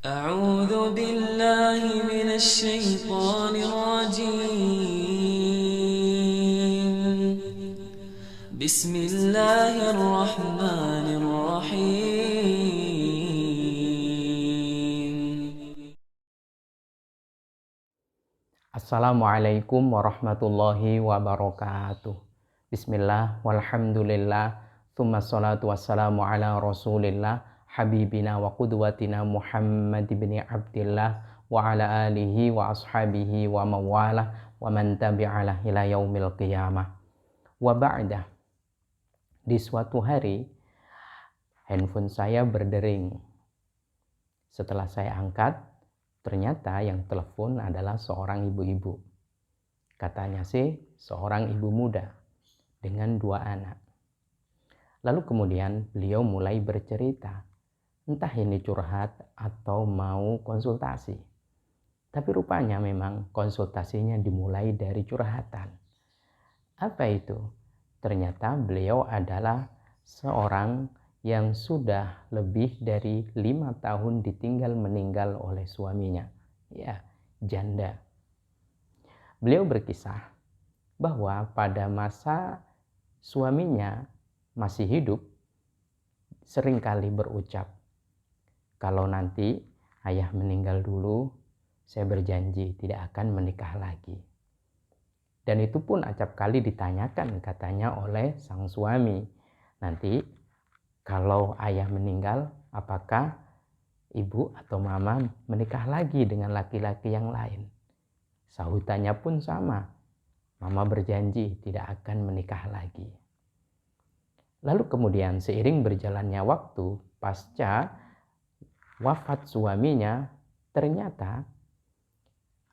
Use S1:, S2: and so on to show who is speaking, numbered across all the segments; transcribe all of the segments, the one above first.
S1: أعوذ بالله من الشيطان الرجيم بسم الله الرحمن الرحيم.
S2: Assalamualaikum warahmatullahi wabarakatuh. Bismillah, walhamdulillah, thumma salatu wassalamu ala rasulillah, habibina wa qudwatina Muhammad ibn Abdillah, wa ala alihi wa ashabihi wa mawalah, wa man tabi'alah ila yaumil qiyamah. Wa ba'dah, di suatu hari, handphone saya berdering. Setelah saya angkat, ternyata yang telepon adalah seorang ibu-ibu. Katanya sih seorang ibu muda dengan 2 anak. Lalu kemudian beliau mulai bercerita, entah ini curhat atau mau konsultasi. Tapi rupanya memang konsultasinya dimulai dari curhatan. Apa itu? Ternyata beliau adalah seorang yang sudah lebih dari 5 tahun ditinggal meninggal oleh suaminya. Ya, janda. Beliau berkisah bahwa pada masa suaminya masih hidup, seringkali berucap, kalau nanti ayah meninggal dulu, saya berjanji tidak akan menikah lagi. Dan itu pun acap kali ditanyakan katanya oleh sang suami. Nanti kalau ayah meninggal, apakah ibu atau mama menikah lagi dengan laki-laki yang lain? Sahutannya pun sama. Mama berjanji tidak akan menikah lagi. Lalu kemudian seiring berjalannya waktu, pasca wafat suaminya, ternyata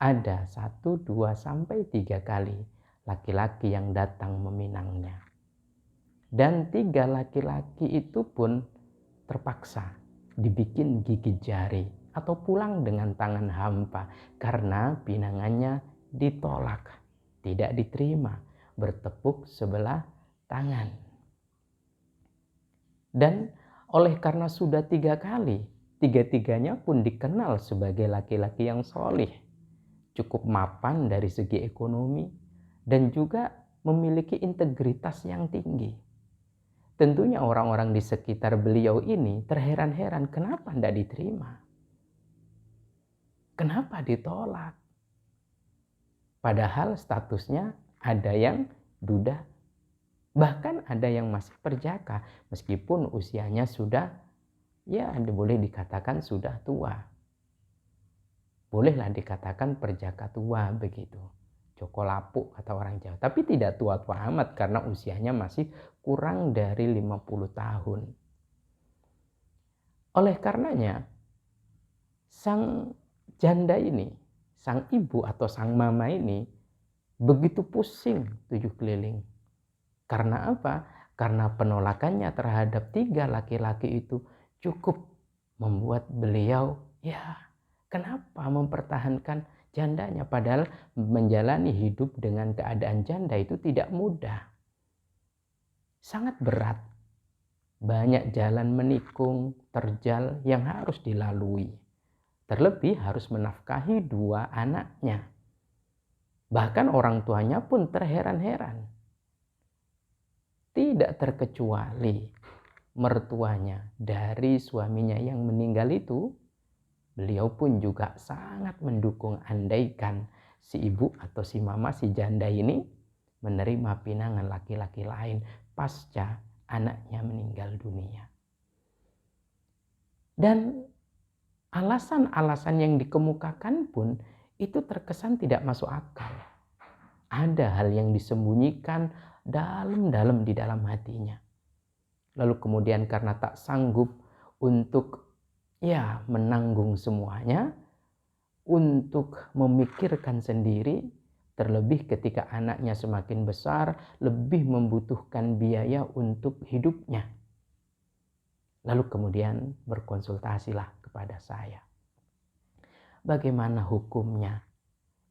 S2: ada 1, 2, sampai 3 kali laki-laki yang datang meminangnya. Dan 3 laki-laki itu pun terpaksa dibikin gigit jari atau pulang dengan tangan hampa karena pinangannya ditolak, tidak diterima, bertepuk sebelah tangan. Dan oleh karena sudah 3 kali, 3-tiganya pun dikenal sebagai laki-laki yang solih, cukup mapan dari segi ekonomi, dan juga memiliki integritas yang tinggi. Tentunya orang-orang di sekitar beliau ini terheran-heran kenapa tidak diterima. Kenapa ditolak? Padahal statusnya ada yang duda, bahkan ada yang masih perjaka meskipun usianya sudah, ya boleh dikatakan sudah tua. Bolehlah dikatakan perjaka tua begitu. Joko lapuk kata orang Jawa. Tapi tidak tua-tua amat karena usianya masih kurang dari 50 tahun. Oleh karenanya, sang janda ini, sang ibu atau sang mama ini begitu pusing 7 keliling. Karena apa? Karena penolakannya terhadap 3 laki-laki itu cukup membuat beliau, ya kenapa mempertahankan jandanya? Padahal menjalani hidup dengan keadaan janda itu tidak mudah. Sangat berat. Banyak jalan menikung, terjal yang harus dilalui. Terlebih harus menafkahi 2 anaknya. Bahkan orang tuanya pun terheran-heran. Tidak terkecuali mertuanya dari suaminya yang meninggal itu, beliau pun juga sangat mendukung andaikan si ibu atau si mama si janda ini menerima pinangan laki-laki lain pasca anaknya meninggal dunia. Dan alasan-alasan yang dikemukakan pun itu terkesan tidak masuk akal. Ada hal yang disembunyikan dalam-dalam di dalam hatinya. Lalu kemudian karena tak sanggup untuk menanggung semuanya, untuk memikirkan sendiri, terlebih ketika anaknya semakin besar, lebih membutuhkan biaya untuk hidupnya. Lalu kemudian berkonsultasilah kepada saya. Bagaimana hukumnya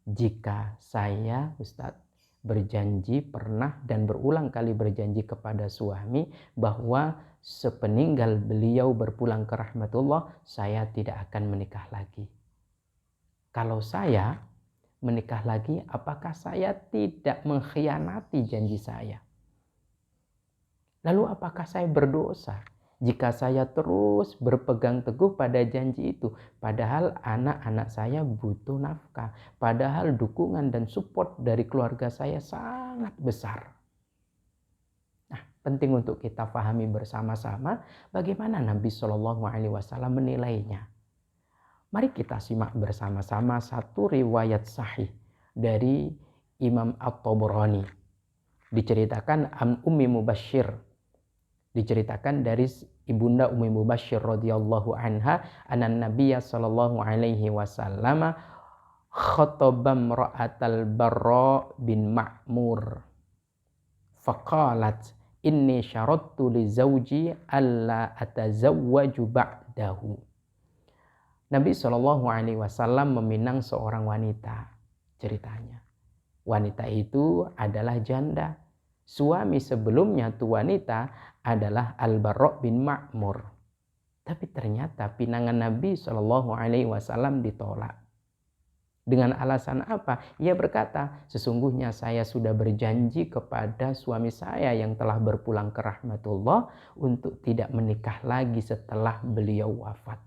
S2: jika saya, Ustadz, berjanji pernah dan berulang kali berjanji kepada suami bahwa sepeninggal beliau berpulang ke rahmatullah, saya tidak akan menikah lagi. Kalau saya menikah lagi, apakah saya tidak mengkhianati janji saya? Lalu apakah saya berdosa jika saya terus berpegang teguh pada janji itu? Padahal anak-anak saya butuh nafkah. Padahal dukungan dan support dari keluarga saya sangat besar. Nah, penting untuk kita pahami bersama-sama bagaimana Nabi Shallallahu Alaihi Wasallam menilainya. Mari kita simak bersama-sama satu riwayat sahih dari Imam At-Tabrani. Diceritakan an Ummi Mubashshir. Diceritakan dari ibunda Ummi Mubashshir radhiyallahu anha, anna Nabiyya sallallahu alaihi wasallam khataba imra'atal Barra bin Ma'mur. Faqalat inni syarattu li zawji alla atazawwaju ba'dahu. Nabi sallallahu alaihi wasallam meminang seorang wanita. Ceritanya, wanita itu adalah janda. Suami sebelumnya tuh wanita adalah Al-Barra bin Ma'mur. Tapi ternyata pinangan Nabi Shallallahu Alaihi Wasallam ditolak. Dengan alasan apa? Ia berkata, sesungguhnya saya sudah berjanji kepada suami saya yang telah berpulang ke rahmatullah untuk tidak menikah lagi setelah beliau wafat.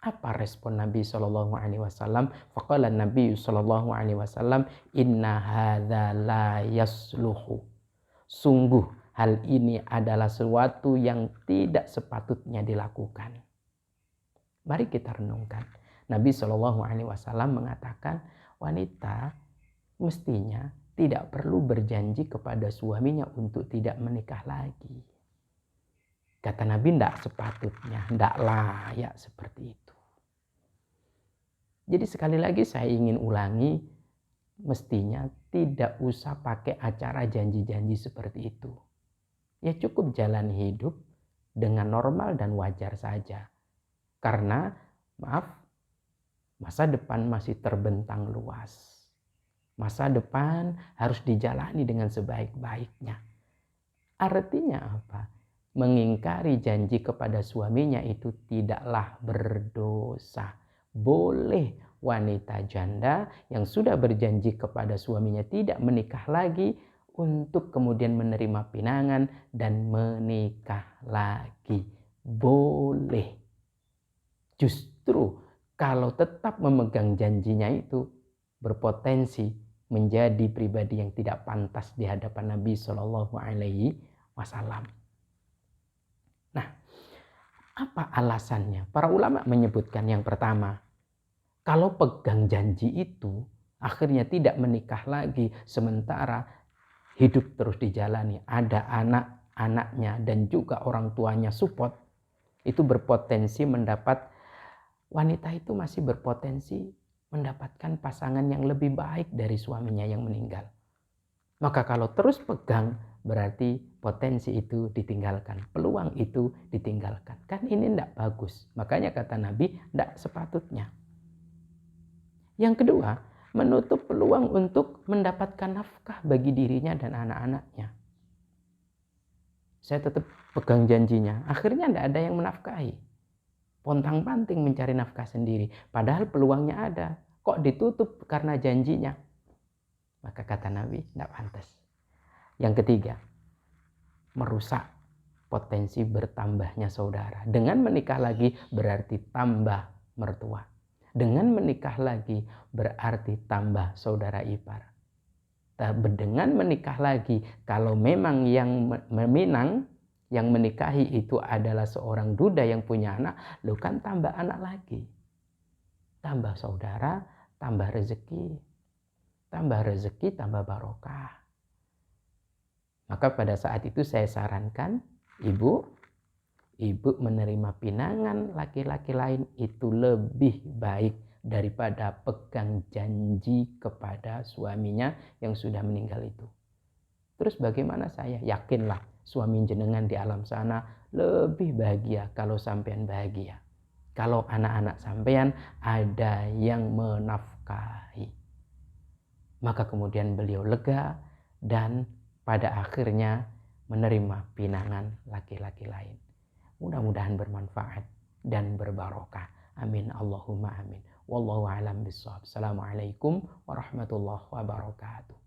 S2: Apa respon Nabi Shallallahu Alaihi Wasallam? Faqala Nabi Shallallahu Alaihi Wasallam, Inna hadza la yasluhu. Sungguh hal ini adalah sesuatu yang tidak sepatutnya dilakukan. Mari kita renungkan. Nabi Shallallahu Alaihi Wasallam mengatakan wanita mestinya tidak perlu berjanji kepada suaminya untuk tidak menikah lagi. Kata Nabi, tidak sepatutnya, tidak layak seperti itu. Jadi sekali lagi saya ingin ulangi, mestinya tidak usah pakai acara janji-janji seperti itu. Ya cukup jalan hidup dengan normal dan wajar saja. Karena, maaf, masa depan masih terbentang luas. Masa depan harus dijalani dengan sebaik-baiknya. Artinya apa? Mengingkari janji kepada suaminya itu tidaklah berdosa. Boleh wanita janda yang sudah berjanji kepada suaminya tidak menikah lagi untuk kemudian menerima pinangan dan menikah lagi. Boleh. Justru kalau tetap memegang janjinya itu berpotensi menjadi pribadi yang tidak pantas di hadapan Nabi Shallallahu Alaihi Wasallam. Nah, apa alasannya? Para ulama menyebutkan yang pertama, kalau pegang janji itu akhirnya tidak menikah lagi sementara hidup terus dijalani, ada anak-anaknya dan juga orang tuanya support, itu berpotensi wanita itu masih berpotensi mendapatkan pasangan yang lebih baik dari suaminya yang meninggal. Maka kalau terus pegang berarti potensi itu ditinggalkan, peluang itu ditinggalkan. Kan ini tidak bagus. Makanya kata Nabi, tidak sepatutnya. Yang kedua, menutup peluang untuk mendapatkan nafkah bagi dirinya dan anak-anaknya. Saya tetap pegang janjinya, akhirnya tidak ada yang menafkahi. Pontang-panting mencari nafkah sendiri, padahal peluangnya ada. Kok ditutup karena janjinya? Maka kata Nabi, tidak pantas. Yang ketiga, merusak potensi bertambahnya saudara. Dengan menikah lagi berarti tambah mertua. Dengan menikah lagi berarti tambah saudara ipar. Dengan menikah lagi, kalau memang yang meminang, yang menikahi itu adalah seorang duda yang punya anak, lu kan tambah anak lagi. Tambah saudara, tambah rezeki. Tambah rezeki, tambah barokah. Maka pada saat itu saya sarankan, ibu menerima pinangan laki-laki lain itu lebih baik daripada pegang janji kepada suaminya yang sudah meninggal itu. Terus bagaimana saya? Yakinlah suami jenengan di alam sana lebih bahagia kalau sampean bahagia. Kalau anak-anak sampean ada yang menafkahi. Maka kemudian beliau lega dan pada akhirnya menerima pinangan laki-laki lain. Mudah-mudahan bermanfaat dan berbarokah. Amin Allahumma amin. Wallahu a'lam bishawab. Assalamualaikum warahmatullahi wabarakatuh.